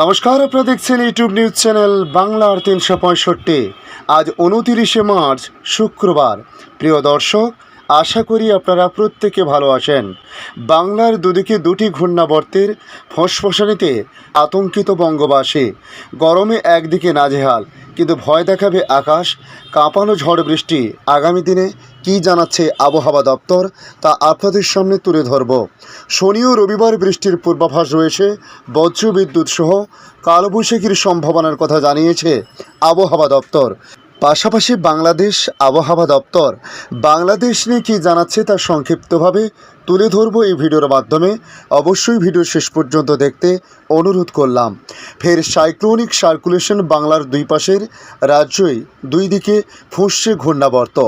নমস্কার, আপনারা দেখছেন ইউটিউব নিউজ চ্যানেল বাংলার 365। আজ 29শে মার্চ শুক্রবার। প্রিয় দর্শক, আশা করি আপনারা প্রত্যেকে ভালো আছেন। বাংলার দুদিকে দুটি ঘূর্ণাবর্তের ফসফসানিতে আতঙ্কিত বঙ্গবাসী। গরমে একদিকে নাজেহাল, কিন্তু ভয় দেখাবে আকাশ, কাঁপানো ঝড় বৃষ্টি। আগামী দিনে কী জানাচ্ছে আবহাওয়া দপ্তর তা আপনাদের সামনে তুলে ধরব। শনি ও রবিবার বৃষ্টির পূর্বাভাস রয়েছে। বজ্রবিদ্যুৎ সহ কালবৈশাখীর সম্ভাবনার কথা জানিয়েছে আবহাওয়া দপ্তর। পাশাপাশি বাংলাদেশ আবহাওয়া দপ্তর বাংলাদেশ নিয়ে কী জানাচ্ছে তা সংক্ষিপ্তভাবে তুলে ধরবো এই ভিডিওর মাধ্যমে। অবশ্যই ভিডিও শেষ পর্যন্ত দেখতে অনুরোধ করলাম। ফের সাইক্লোনিক সার্কুলেশন বাংলার দুই পাশের রাজ্যই দুই দিকে ফুঁসছে ঘূর্ণাবর্ত।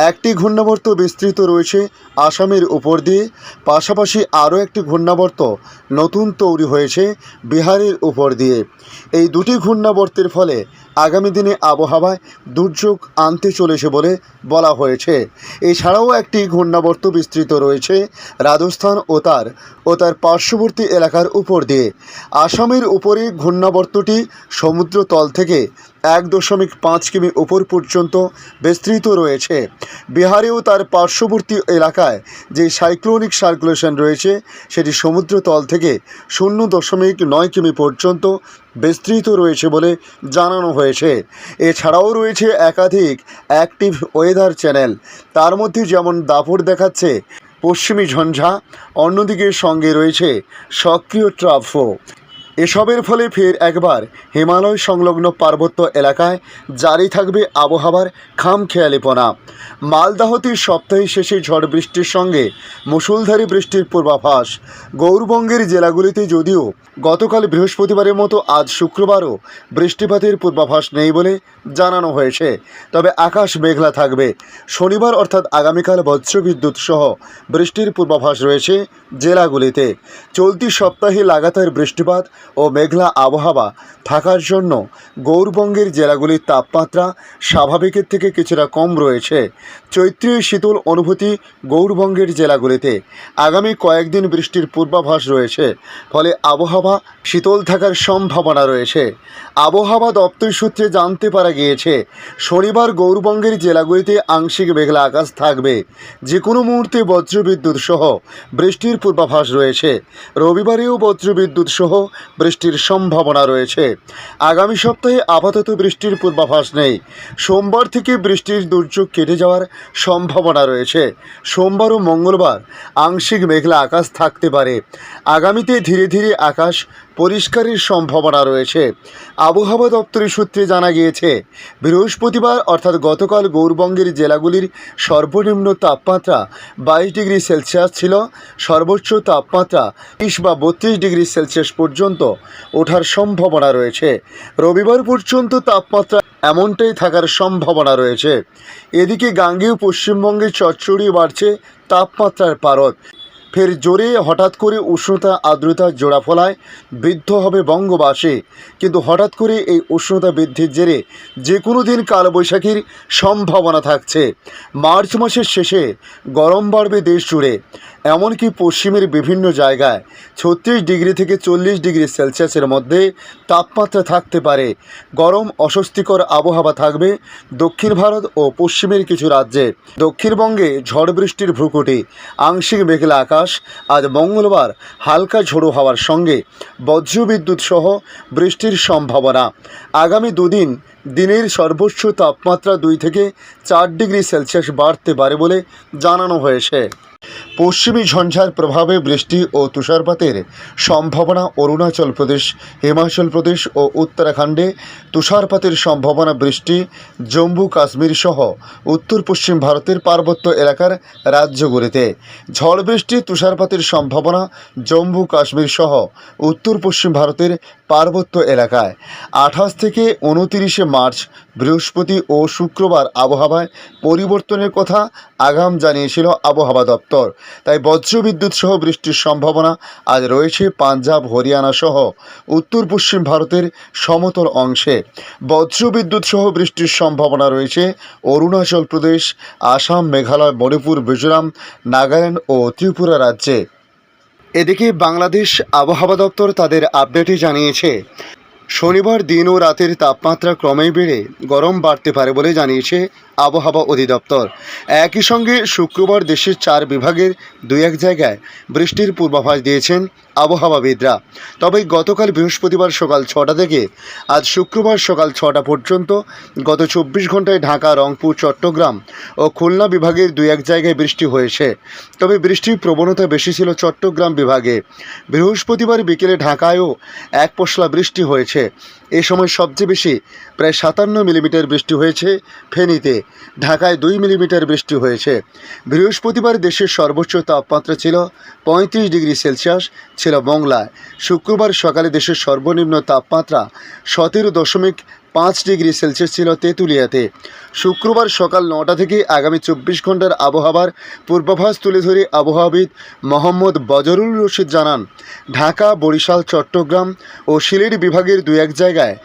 একটি ঘূর্ণাবর্ত বিস্তৃত রয়েছে আসামের উপর দিয়ে, পাশাপাশি আরও একটি ঘূর্ণাবর্ত নতুন তৈরি হয়েছে বিহারের উপর দিয়ে। এই দুটি ঘূর্ণাবর্তের ফলে আগামী দিনে আবহাওয়ায় দুর্যোগ আনতে চলেছে বলে বলা হয়েছে। এছাড়াও একটি ঘূর্ণাবর্ত বিস্তৃত রয়েছে রাজস্থান ও তার পার্শ্ববর্তী এলাকার উপর দিয়ে। আসামের উপরে ঘূর্ণাবর্তটি সমুদ্রতল থেকে 1.5 কিমি উপর পর্যন্ত বিস্তৃত রয়েছে। বিহারেও তার পার্শ্ববর্তী এলাকায় যে সাইক্লোনিক সার্কুলেশন রয়েছে সেটি সমুদ্রতল থেকে 0.9 কিমি পর্যন্ত বিস্তৃত রয়েছে বলে জানানো হয়েছে। এছাড়াও রয়েছে একাধিক অ্যাক্টিভ ওয়েদার চ্যানেল, তার মধ্যে যেমন দাপট দেখাচ্ছে পশ্চিমী ঝঞ্ঝা, অন্যদিকে সঙ্গে রয়েছে সক্রিয় ট্রাফও। এসবের ফলে ফের একবার হিমালয় সংলগ্ন পার্বত্য এলাকায় জারি থাকবে আবহাওয়ার খামখেয়ালিপনা। মালদাহতে সপ্তাহের শেষে ঝড় বৃষ্টির সঙ্গে মুষলধারে বৃষ্টির পূর্বাভাস। গৌরবঙ্গের জেলাগুলিতে যদিও গতকাল বৃহস্পতিবারের মতো আজ শুক্রবারও বৃষ্টিপাতের পূর্বাভাস নেই বলে জানানো হয়েছে, তবে আকাশ মেঘলা থাকবে। শনিবার অর্থাৎ আগামীকাল বজ্রবিদ্যুৎ সহ বৃষ্টির পূর্বাভাস রয়েছে জেলাগুলিতে। চলতি সপ্তাহে লাগাতার বৃষ্টিপাত ও মেঘলা আবহাওয়া থাকার জন্য গৌরবঙ্গের জেলাগুলির তাপমাত্রা স্বাভাবিকের থেকে কিছুটা কম রয়েছে। চৈত্রীয় শীতল অনুভূতি গৌরবঙ্গের জেলাগুলিতে। আগামী কয়েকদিন বৃষ্টির পূর্বাভাস রয়েছে, ফলে আবহাওয়া শীতল থাকার সম্ভাবনা রয়েছে। আবহাওয়া দপ্তর সূত্রে জানতে পারা গিয়েছে শনিবার গৌরবঙ্গের জেলাগুলিতে আংশিক মেঘলা আকাশ থাকবে। যে কোনো মুহূর্তে বজ্রবিদ্যুৎ সহ বৃষ্টির পূর্বাভাস রয়েছে। রবিবারেও বজ্রবিদ্যুৎ সহ বৃষ্টির সম্ভাবনা রয়েছে। আগামী সপ্তাহে আপাতত বৃষ্টির পূর্বাভাস নেই। সোমবার থেকে বৃষ্টির দুর্যোগ কেটে যাওয়ার সম্ভাবনা রয়েছে। সোমবার ও মঙ্গলবার আংশিক মেঘলা আকাশ থাকতে পারে। আগামীতে ধীরে ধীরে আকাশ পরিষ্কারের সম্ভাবনা রয়েছে। আবহাওয়া দপ্তরের সূত্রে জানা গিয়েছে বৃহস্পতিবার অর্থাৎ গতকাল গৌরবঙ্গের জেলাগুলির সর্বনিম্ন তাপমাত্রা 22 ডিগ্রি সেলসিয়াস ছিল। সর্বোচ্চ তাপমাত্রা 30 বা 32 ডিগ্রি সেলসিয়াস পর্যন্ত ওঠার সম্ভাবনা রয়েছে। রবিবার পর্যন্ত তাপমাত্রা এমনটাই থাকার সম্ভাবনা রয়েছে। এদিকে গাঙ্গেয় পশ্চিমবঙ্গের চচ্চড়িয়ে বাড়ছে তাপমাত্রার পারদ। ফের জোরে হঠাৎ করে উষ্ণতা আর্দ্রতার জোড়া ফলায় বৃদ্ধ হবে বঙ্গবাসী। কিন্তু হঠাৎ করে এই উষ্ণতা বৃদ্ধির জেরে যে কোনো দিন কালবৈশাখীর সম্ভাবনা থাকছে। মার্চ মাসের শেষে গরম বাড়বে দেশ জুড়ে। এমনকি পশ্চিমের বিভিন্ন জায়গায় 36 ডিগ্রি থেকে 40 ডিগ্রি সেলসিয়াসের মধ্যে তাপমাত্রা থাকতে পারে। গরম অস্বস্তিকর আবহাওয়া থাকবে দক্ষিণ ভারত ও পশ্চিমের কিছু রাজ্যে। দক্ষিণবঙ্গে ঝড় বৃষ্টির ভ্রুকুটি, আংশিক মেঘলা আকাশ। আজ মঙ্গলবার হালকা ঝোড়ো হওয়ার সঙ্গে বজ্রবিদ্যুৎ সহ বৃষ্টির সম্ভাবনা। আগামী দুদিন দিনের সর্বোচ্চ তাপমাত্রা 2 থেকে 4 ডিগ্রি সেলসিয়াস বাড়তে পারে বলে জানানো হয়েছে। পশ্চিমী ঝঞ্ঝার প্রভাবে বৃষ্টি ও তুষারপাতের সম্ভাবনা। অরুণাচল প্রদেশ, হিমাচল প্রদেশ ও উত্তরাখণ্ডে তুষারপাতের সম্ভাবনা। বৃষ্টি জম্মু কাশ্মীর সহ উত্তর পশ্চিম ভারতের পার্বত্য এলাকার রাজ্যগুলিতে। ঝড় বৃষ্টি তুষারপাতের সম্ভাবনা জম্মু কাশ্মীর সহ উত্তর পশ্চিম ভারতের পার্বত্য এলাকায়। 28 থেকে 29শে মার্চ বৃহস্পতি ও শুক্রবার আবহাওয়ায় পরিবর্তনের কথা আগাম জানিয়েছিল আবহাওয়া দপ্তর। তাই বজ্রবিদ্যুৎ সহ বৃষ্টির সম্ভাবনা আজ রয়েছে পাঞ্জাব, হরিয়ানা সহ উত্তর পশ্চিম ভারতের সমতল অংশে। বজ্রবিদ্যুৎ সহ বৃষ্টির সম্ভাবনা রয়েছে অরুণাচল প্রদেশ, আসাম, মেঘালয়, মণিপুর, মিজোরাম, নাগাল্যান্ড ও ত্রিপুরা রাজ্যে। এদিকে বাংলাদেশ আবহাওয়া দপ্তর তাদের আপডেটে জানিয়েছে, শনিবার দিন ও রাতের তাপমাত্রা ক্রমেই বেড়ে গরম বাড়তে পারে বলে জানিয়েছে আবহাওয়া অধিদপ্তর। একই সঙ্গে শুক্রবার দেশের 4 বিভাগের 2-1 জায়গায় বৃষ্টির পূর্বাভাস দিয়েছেন আবহাওয়াবিদরা। তবে গতকাল বৃহস্পতিবার সকাল 6টা থেকে আজ শুক্রবার সকাল 6টা পর্যন্ত গত 24 ঘন্টায় ঢাকা, রংপুর, চট্টগ্রাম ও খুলনা বিভাগের 2-1 জায়গায় বৃষ্টি হয়েছে। তবে বৃষ্টির প্রবণতা বেশি ছিল চট্টগ্রাম বিভাগে। বৃহস্পতিবার বিকেলে ঢাকায়ও এক পশলা বৃষ্টি হয়েছে। এ সময় সবচেয়ে বেশি প্রায় 57 মিলিমিটার বৃষ্টি হয়েছে ফেনীতে। ঢাকায় 2 মিলিমিটার বৃষ্টি হয়েছে। বৃহস্পতিবার দেশের সর্বোচ্চ তাপমাত্রা ছিল 35 ডিগ্রি সেলসিয়াস ছিল মংলায়। শুক্রবার সকালে দেশের সর্বনিম্ন তাপমাত্রা 17.5 ডিগ্রি সেলসিয়াস ছিল তেঁতুলিয়াতে। শুক্রবার সকাল 9টা থেকে আগামী 24 ঘন্টার আবহাওয়ার পূর্বাভাস তুলে ধরে আবহাওয়াবিদ মোহাম্মদ বজরুল রশিদ জানান, ঢাকা, বরিশাল, চট্টগ্রাম ও সিলেট বিভাগের 2-1 জায়গায়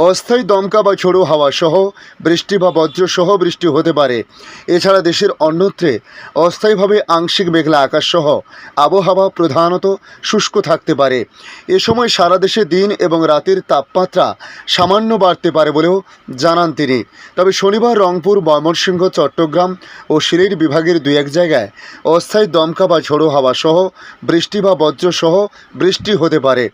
অস্থায়ী দমকা বা ঝোড়ো হাওয়া সহ বৃষ্টি বা বজ্র সহ বৃষ্টি হতে পারে। এছাড়া দেশের অন্যত্রে অস্থায়ীভাবে আংশিক মেঘলা আকাশ সহ আবহাওয়া প্রধানত শুষ্ক থাকতে পারে। এ সময় সারা দেশে দিন এবং রাতের তাপমাত্রা সামান্য বাড়তে পারে বলেও জানান তিনি। তবে শনিবার রংপুর, ময়মনসিংহ, চট্টগ্রাম ও সিলেট বিভাগের 2-1 জায়গায় অস্থায়ী দমকা বা ঝোড়ো হাওয়া সহ বৃষ্টি বা বজ্র সহ বৃষ্টি হতে পারে।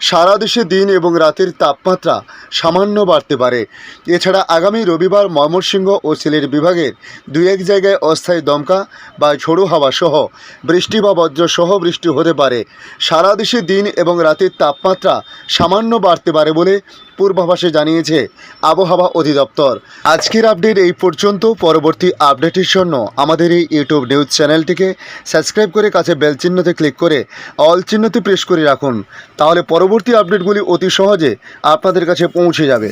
সারা দেশে দিন এবং রাতের তাপমাত্রা সামান্য বাড়তে পারে। এছাড়া আগামী রবিবার ময়মনসিংহ ও সিলেট বিভাগের 2-1 জায়গায় অস্থায়ী দমকা বা ঝোড়ো হাওয়া সহ বৃষ্টি বা বজ্র সহ বৃষ্টি হতে পারে। সারা দেশে দিন এবং রাতের তাপমাত্রা সামান্য বাড়তে পারে বলে পূর্বাভাসে জানিয়েছে আবহাওয়া অধিদপ্তর। আজকের আপডেট এই পর্যন্ত। পরবর্তী আপডেটের জন্য আমাদের এই ইউটিউব নিউজ চ্যানেলটিকে সাবস্ক্রাইব করে কাছে বেল চিহ্নতে ক্লিক করে অল চিহ্নতে প্রেস করে রাখুন। তাহলে পরবর্তী আপডেটগুলি অতি সহজে আপনাদের কাছে পৌঁছে যাবে।